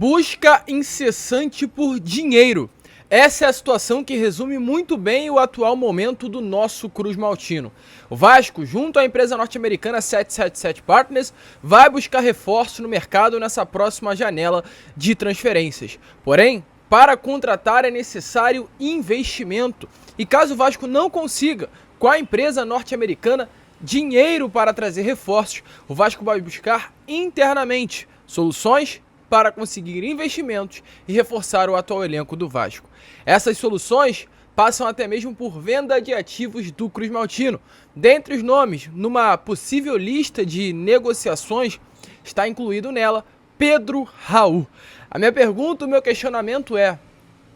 Busca incessante por dinheiro. Essa é a situação que resume muito bem o atual momento do nosso Cruz Maltino. O Vasco, junto à empresa norte-americana 777 Partners, vai buscar reforço no mercado nessa próxima janela de transferências. Porém, para contratar é necessário investimento. E caso o Vasco não consiga, com a empresa norte-americana, dinheiro para trazer reforços, o Vasco vai buscar internamente soluções para conseguir investimentos e reforçar o atual elenco do Vasco. Essas soluções passam até mesmo por venda de ativos do Cruz Maltino. Dentre os nomes, numa possível lista de negociações, está incluído nela Pedro Raul. A minha pergunta, o meu questionamento é: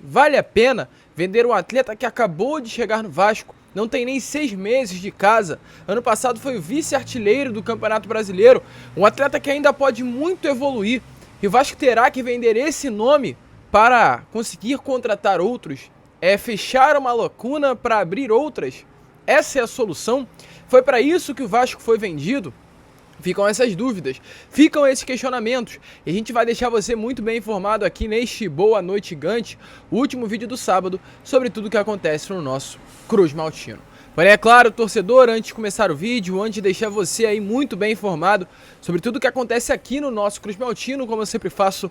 vale a pena vender um atleta que acabou de chegar no Vasco? Não tem nem 6 meses de casa. Ano passado foi o vice-artilheiro do Campeonato Brasileiro. Um atleta que ainda pode muito evoluir. E o Vasco terá que vender esse nome para conseguir contratar outros? É fechar uma lacuna para abrir outras? Essa é a solução? Foi para isso que o Vasco foi vendido? Ficam essas dúvidas, ficam esses questionamentos, e a gente vai deixar você muito bem informado aqui neste Boa Noite Gigante, o último vídeo do sábado, sobre tudo o que acontece no nosso Cruz Maltino. Porém, é claro, torcedor, antes de começar o vídeo, antes de deixar você aí muito bem informado sobre tudo o que acontece aqui no nosso Cruz Maltino, como eu sempre faço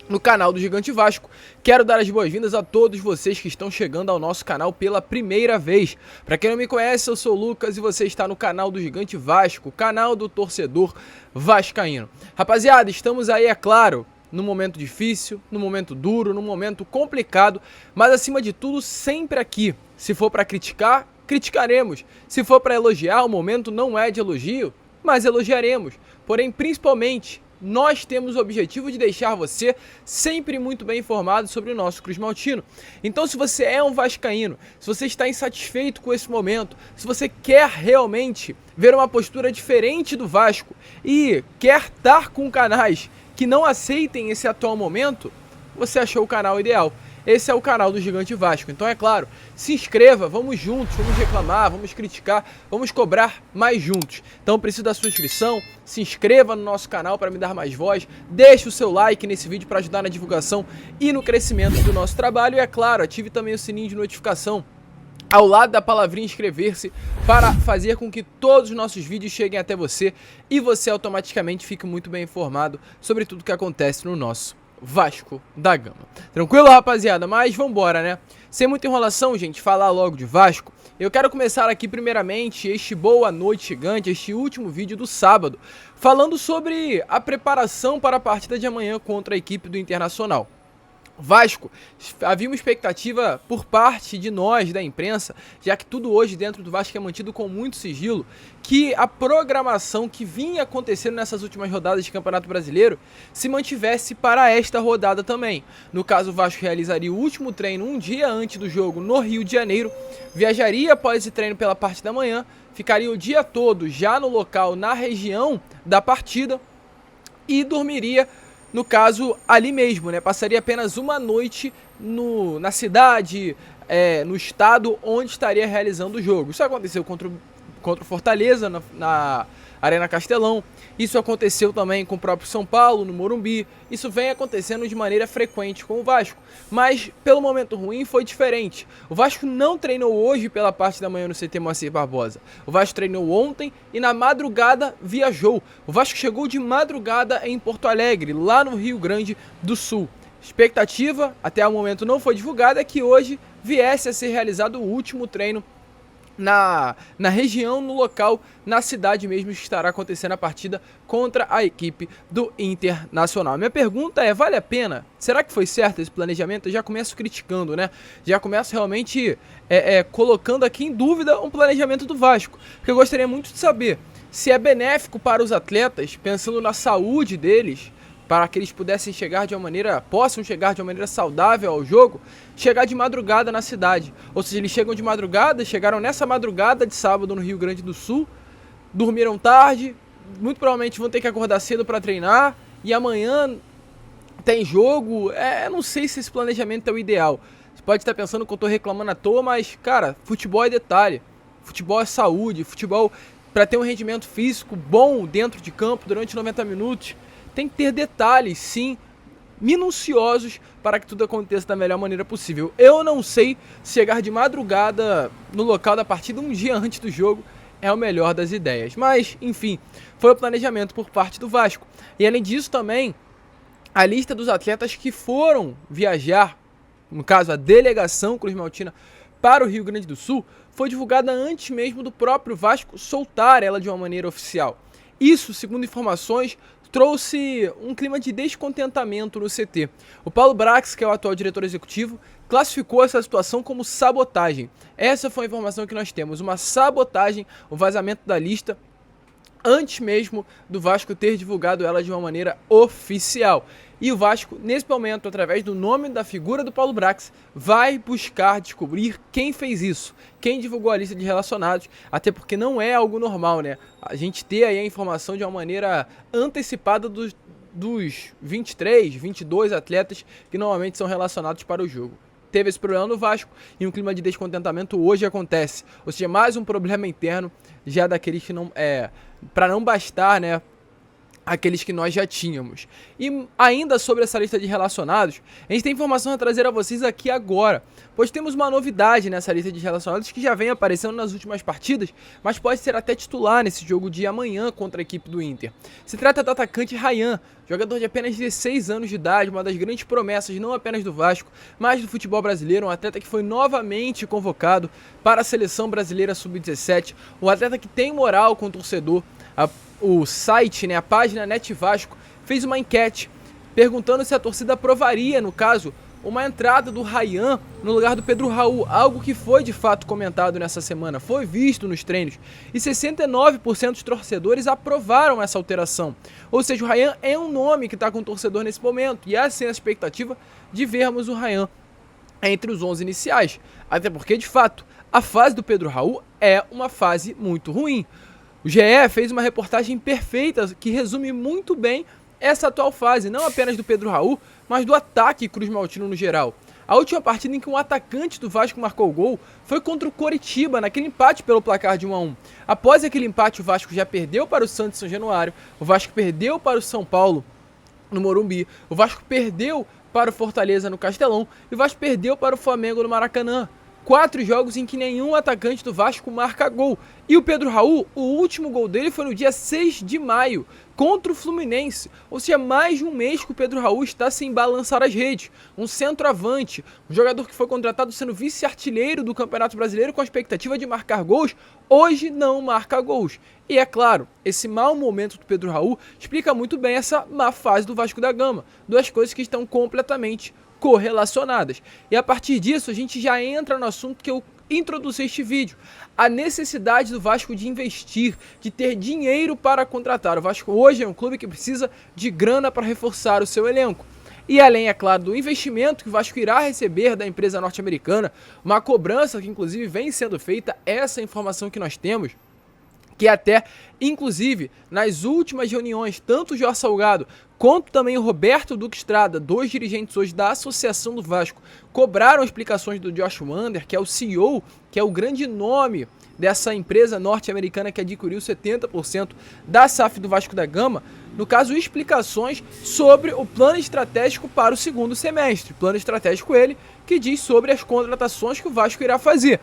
no canal do Gigante Vasco, quero dar as boas-vindas a todos vocês que estão chegando ao nosso canal pela primeira vez. Para quem não me conhece, eu sou o Lucas e você está no canal do Gigante Vasco, canal do torcedor vascaíno. Rapaziada, estamos aí, é claro, num momento difícil, num momento duro, num momento complicado, mas acima de tudo, sempre aqui. Se for para criticar, criticaremos. Se for para elogiar, o momento não é de elogio, mas elogiaremos. Porém, principalmente, nós temos o objetivo de deixar você sempre muito bem informado sobre o nosso Cruz Maltino. Então, se você é um vascaíno, se você está insatisfeito com esse momento, se você quer realmente ver uma postura diferente do Vasco e quer estar com canais que não aceitem esse atual momento, você achou o canal ideal. Esse é o canal do Gigante Vasco. Então, é claro, se inscreva, vamos juntos, vamos reclamar, vamos criticar, vamos cobrar mais juntos. Então, preciso da sua inscrição, se inscreva no nosso canal para me dar mais voz, deixe o seu like nesse vídeo para ajudar na divulgação e no crescimento do nosso trabalho. E, é claro, ative também o sininho de notificação ao lado da palavrinha inscrever-se para fazer com que todos os nossos vídeos cheguem até você e você automaticamente fique muito bem informado sobre tudo que acontece no nosso Vasco da Gama. Tranquilo, rapaziada? Mas vambora, né? Sem muita enrolação, gente, falar logo de Vasco. Eu quero começar aqui primeiramente este Boa Noite Gigante, este último vídeo do sábado, falando sobre a preparação para a partida de amanhã contra a equipe do Internacional. Vasco, havia uma expectativa por parte de nós, da imprensa, já que tudo hoje dentro do Vasco é mantido com muito sigilo, que a programação que vinha acontecendo nessas últimas rodadas de Campeonato Brasileiro se mantivesse para esta rodada também. No caso, o Vasco realizaria o último treino um dia antes do jogo no Rio de Janeiro, viajaria após esse treino pela parte da manhã, ficaria o dia todo já no local, na região da partida, e dormiria, no caso, ali mesmo, né? Passaria apenas uma noite na cidade, no estado onde estaria realizando o jogo. Isso aconteceu contra o Fortaleza, na Arena Castelão. Isso aconteceu também com o próprio São Paulo, no Morumbi. Isso vem acontecendo de maneira frequente com o Vasco. Mas, pelo momento ruim, foi diferente. O Vasco não treinou hoje pela parte da manhã no CT Moacir Barbosa. O Vasco treinou ontem e na madrugada viajou. O Vasco chegou de madrugada em Porto Alegre, lá no Rio Grande do Sul. Expectativa, até o momento não foi divulgada, é que hoje viesse a ser realizado o último treino na região, no local, na cidade mesmo que estará acontecendo a partida contra a equipe do Internacional. Minha pergunta é, vale a pena? Será que foi certo esse planejamento? Eu já começo criticando, né? Já começo realmente colocando aqui em dúvida um planejamento do Vasco, porque eu gostaria muito de saber se é benéfico para os atletas, pensando na saúde deles, para que eles possam chegar de uma maneira saudável ao jogo, chegar de madrugada na cidade. Ou seja, eles chegaram nessa madrugada de sábado no Rio Grande do Sul, dormiram tarde, muito provavelmente vão ter que acordar cedo para treinar, e amanhã tem jogo. Não sei se esse planejamento é o ideal. Você pode estar pensando que eu estou reclamando à toa, mas, cara, futebol é detalhe, futebol é saúde, futebol, para ter um rendimento físico bom dentro de campo durante 90 minutos, tem que ter detalhes, sim, minuciosos para que tudo aconteça da melhor maneira possível. Eu não sei se chegar de madrugada no local da partida um dia antes do jogo é o melhor das ideias, mas enfim, foi o planejamento por parte do Vasco. E além disso também, a lista dos atletas que foram viajar, no caso a delegação cruzmaltina para o Rio Grande do Sul, foi divulgada antes mesmo do próprio Vasco soltar ela de uma maneira oficial. Isso, segundo informações, trouxe um clima de descontentamento no CT. O Paulo Brax, que é o atual diretor executivo, classificou essa situação como sabotagem. Essa foi a informação que nós temos, uma sabotagem, o vazamento da lista, antes mesmo do Vasco ter divulgado ela de uma maneira oficial. E o Vasco, nesse momento, através do nome da figura do Paulo Brax, vai buscar descobrir quem fez isso, quem divulgou a lista de relacionados, até porque não é algo normal, né? A gente ter aí a informação de uma maneira antecipada dos 23, 22 atletas que normalmente são relacionados para o jogo. Teve esse problema no Vasco e um clima de descontentamento hoje acontece. Ou seja, mais um problema interno, já daqueles que não... para não bastar, né, aqueles que nós já tínhamos. E ainda sobre essa lista de relacionados, a gente tem informação a trazer a vocês aqui agora, pois temos uma novidade nessa lista de relacionados que já vem aparecendo nas últimas partidas, mas pode ser até titular nesse jogo de amanhã contra a equipe do Inter. Se trata do atacante Ryan, jogador de apenas 16 anos de idade, uma das grandes promessas não apenas do Vasco, mas do futebol brasileiro, um atleta que foi novamente convocado para a seleção brasileira sub-17, um atleta que tem moral com o torcedor. O site, né, a página Net Vasco, fez uma enquete perguntando se a torcida aprovaria, no caso, uma entrada do Ryan no lugar do Pedro Raul, algo que foi de fato comentado nessa semana, foi visto nos treinos, e 69% dos torcedores aprovaram essa alteração. Ou seja, o Ryan é um nome que está com o torcedor nesse momento, e há sim a expectativa de vermos o Ryan entre os 11 iniciais, até porque, de fato, a fase do Pedro Raul é uma fase muito ruim. O GE fez uma reportagem perfeita que resume muito bem essa atual fase, não apenas do Pedro Raul, mas do ataque cruzmaltino no geral. A última partida em que um atacante do Vasco marcou o gol foi contra o Coritiba, naquele empate pelo placar de 1-1. Após aquele empate, o Vasco já perdeu para o Santos São Januário, o Vasco perdeu para o São Paulo no Morumbi, o Vasco perdeu para o Fortaleza no Castelão e o Vasco perdeu para o Flamengo no Maracanã. 4 jogos em que nenhum atacante do Vasco marca gol. E o Pedro Raul, o último gol dele foi no dia 6 de maio, contra o Fluminense. Ou seja, mais de um mês que o Pedro Raul está sem balançar as redes. Um centroavante, um jogador que foi contratado sendo vice-artilheiro do Campeonato Brasileiro com a expectativa de marcar gols, hoje não marca gols. E é claro, esse mau momento do Pedro Raul explica muito bem essa má fase do Vasco da Gama. Duas coisas que estão completamente correlacionadas. E a partir disso a gente já entra no assunto que eu introduzi este vídeo, a necessidade do Vasco de investir, de ter dinheiro para contratar. O Vasco hoje é um clube que precisa de grana para reforçar o seu elenco. E além, é claro, do investimento que o Vasco irá receber da empresa norte-americana, uma cobrança que inclusive vem sendo feita, essa informação que nós temos, que até, inclusive, nas últimas reuniões, tanto o Jorge Salgado quanto também o Roberto Duque Estrada, dois dirigentes hoje da Associação do Vasco, cobraram explicações do Josh Wander, que é o CEO, que é o grande nome dessa empresa norte-americana que adquiriu 70% da SAF do Vasco da Gama, no caso, explicações sobre o plano estratégico para o segundo semestre. Plano estratégico ele que diz sobre as contratações que o Vasco irá fazer.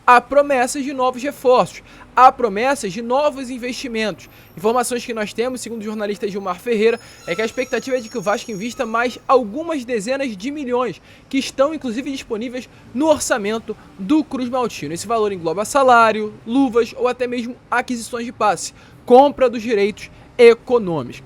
Há promessas de novos reforços, há promessas de novos investimentos. Informações que nós temos, segundo o jornalista Gilmar Ferreira, é que a expectativa é de que o Vasco invista mais algumas dezenas de milhões, que estão inclusive disponíveis no orçamento do Cruzmaltino. Esse valor engloba salário, luvas ou até mesmo aquisições de passe, compra dos direitos econômicos.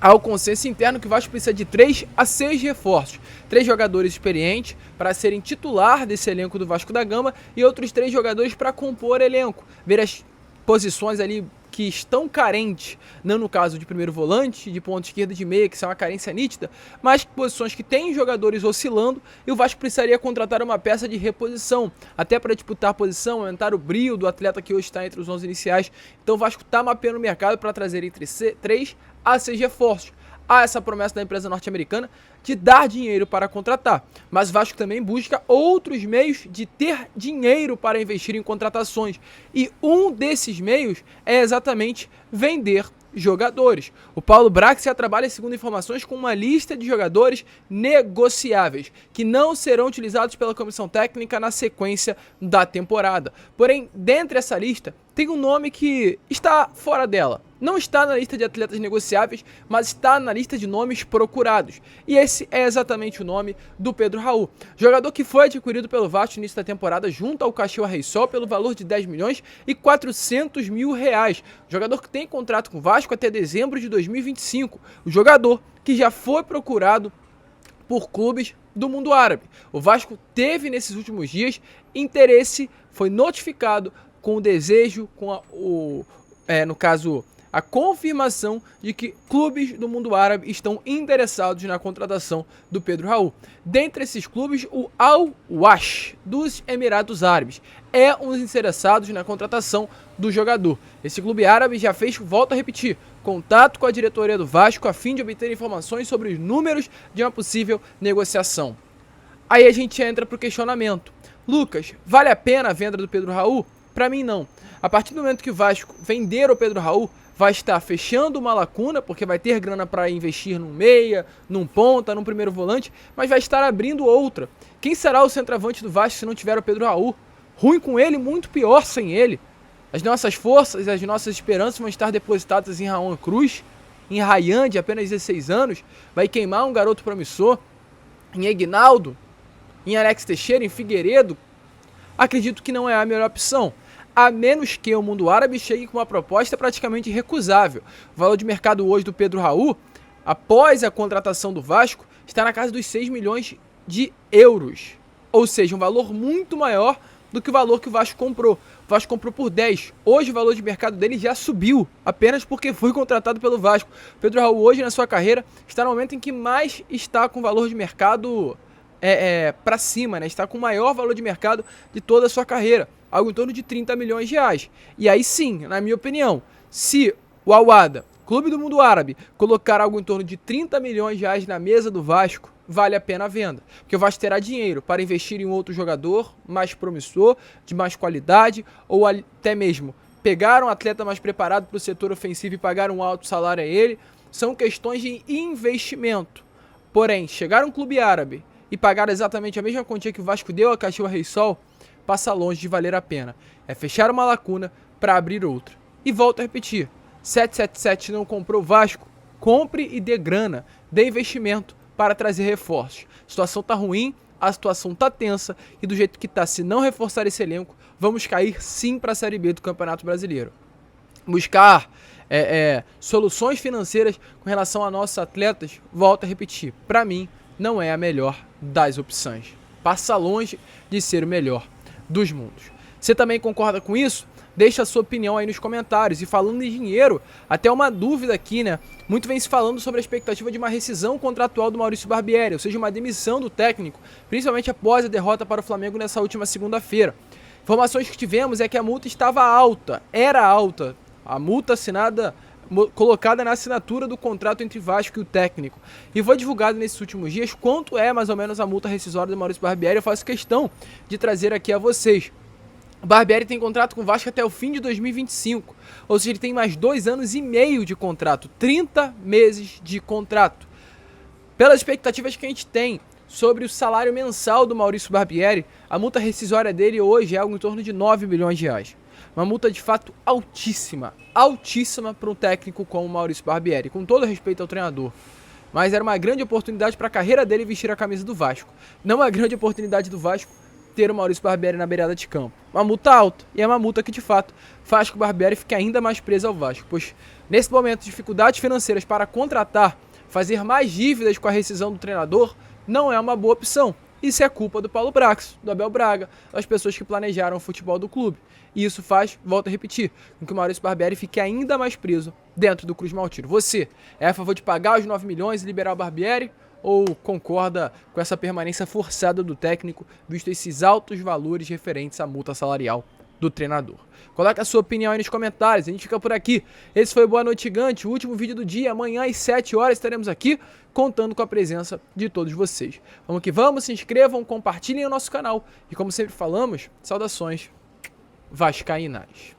Há o consenso interno que o Vasco precisa de 3 a 6 reforços. 3 jogadores experientes para serem titular desse elenco do Vasco da Gama e outros 3 jogadores para compor elenco. Ver as posições ali que estão carentes, não no caso de primeiro volante, de ponta esquerda, de meia, que são uma carência nítida, mas posições que têm jogadores oscilando e o Vasco precisaria contratar uma peça de reposição, até para disputar posição, aumentar o brio do atleta que hoje está entre os 11 iniciais. Então o Vasco está mapeando o mercado para trazer entre 3 a 6 reforços. Há essa promessa da empresa norte-americana de dar dinheiro para contratar, mas o Vasco também busca outros meios de ter dinheiro para investir em contratações, e um desses meios é exatamente vender jogadores. O Paulo Brax já trabalha, segundo informações, com uma lista de jogadores negociáveis, que não serão utilizados pela comissão técnica na sequência da temporada. Porém, dentre essa lista, tem um nome que está fora dela. Não está na lista de atletas negociáveis, mas está na lista de nomes procurados. E esse é exatamente o nome do Pedro Raul. Jogador que foi adquirido pelo Vasco no início da temporada junto ao Caxias Reysol pelo valor de 10 milhões e 400 mil reais. Jogador que tem contrato com o Vasco até dezembro de 2025. O jogador que já foi procurado por clubes do mundo árabe. O Vasco teve nesses últimos dias interesse, foi notificado com o desejo, com a confirmação de que clubes do mundo árabe estão interessados na contratação do Pedro Raul. Dentre esses clubes, o Al-Wash, dos Emirados Árabes, é um dos interessados na contratação do jogador. Esse clube árabe já fez, volto a repetir, contato com a diretoria do Vasco a fim de obter informações sobre os números de uma possível negociação. Aí a gente entra para o questionamento. Lucas, vale a pena a venda do Pedro Raul? Para mim não. A partir do momento que o Vasco vender o Pedro Raul, vai estar fechando uma lacuna, porque vai ter grana para investir num meia, num ponta, num primeiro volante, mas vai estar abrindo outra. Quem será o centroavante do Vasco se não tiver o Pedro Raul? Ruim com ele, muito pior sem ele. As nossas forças, as nossas esperanças vão estar depositadas em Raul Cruz, em Ryan, de apenas 16 anos, vai queimar um garoto promissor, em Egnaldo, em Alex Teixeira, em Figueiredo. Acredito que não é a melhor opção, a menos que o mundo árabe chegue com uma proposta praticamente irrecusável. O valor de mercado hoje do Pedro Raul, após a contratação do Vasco, está na casa dos 6 milhões de euros. Ou seja, um valor muito maior do que o valor que o Vasco comprou. O Vasco comprou por 10. Hoje o valor de mercado dele já subiu, apenas porque foi contratado pelo Vasco. O Pedro Raul hoje na sua carreira está no momento em que mais está com valor de mercado para cima, né? Está com o maior valor de mercado de toda a sua carreira, algo em torno de 30 milhões de reais. E aí sim, na minha opinião, se o Al-Wahda, clube do mundo árabe, colocar algo em torno de 30 milhões de reais na mesa do Vasco, vale a pena a venda, porque o Vasco terá dinheiro para investir em outro jogador mais promissor, de mais qualidade, ou até mesmo pegar um atleta mais preparado para o setor ofensivo e pagar um alto salário a ele. São questões de investimento. Porém, chegar um clube árabe e pagar exatamente a mesma quantia que o Vasco deu a Caxias Reysol, passa longe de valer a pena. É fechar uma lacuna para abrir outra. E volto a repetir, 777 não comprou o Vasco, compre e dê grana, dê investimento para trazer reforços. A situação tá ruim, a situação tá tensa, e do jeito que tá, se não reforçar esse elenco, vamos cair sim para a Série B do Campeonato Brasileiro. Buscar soluções financeiras com relação a nossos atletas, volto a repetir, para mim não é a melhor das opções. Passa longe de ser o melhor dos mundos. Você também concorda com isso? Deixa a sua opinião aí nos comentários. E falando em dinheiro, até uma dúvida aqui, né? Muito vem se falando sobre a expectativa de uma rescisão contratual do Maurício Barbieri, ou seja, uma demissão do técnico, principalmente após a derrota para o Flamengo nessa última segunda-feira. Informações que tivemos é que a multa estava alta, era alta. A multa assinada, colocada na assinatura do contrato entre Vasco e o técnico. E foi divulgado nesses últimos dias quanto é mais ou menos a multa rescisória do Maurício Barbieri. Eu faço questão de trazer aqui a vocês. O Barbieri tem contrato com o Vasco até o fim de 2025, ou seja, ele tem mais 2 anos e meio de contrato, 30 meses de contrato. Pelas expectativas que a gente tem sobre o salário mensal do Maurício Barbieri, a multa rescisória dele hoje é algo em torno de 9 milhões de reais. Uma multa de fato altíssima, altíssima para um técnico como o Maurício Barbieri, com todo respeito ao treinador. Mas era uma grande oportunidade para a carreira dele vestir a camisa do Vasco. Não uma grande oportunidade do Vasco ter o Maurício Barbieri na beirada de campo. Uma multa alta, e é uma multa que de fato faz que o Barbieri fique ainda mais preso ao Vasco, pois nesse momento dificuldades financeiras para contratar, fazer mais dívidas com a rescisão do treinador, não é uma boa opção. Isso é culpa do Paulo Brax, do Abel Braga, das pessoas que planejaram o futebol do clube. E isso faz, volto a repetir, com que o Maurício Barbieri fique ainda mais preso dentro do Cruz Maltino. Você é a favor de pagar os 9 milhões e liberar o Barbieri? Ou concorda com essa permanência forçada do técnico, visto esses altos valores referentes à multa salarial do treinador? Coloque a sua opinião aí nos comentários, a gente fica por aqui. Esse foi o Boa Noite Gigante, o último vídeo do dia. Amanhã às 7 horas estaremos aqui, contando com a presença de todos vocês. Vamos que vamos, se inscrevam, compartilhem o nosso canal. E como sempre falamos, saudações vascaínas.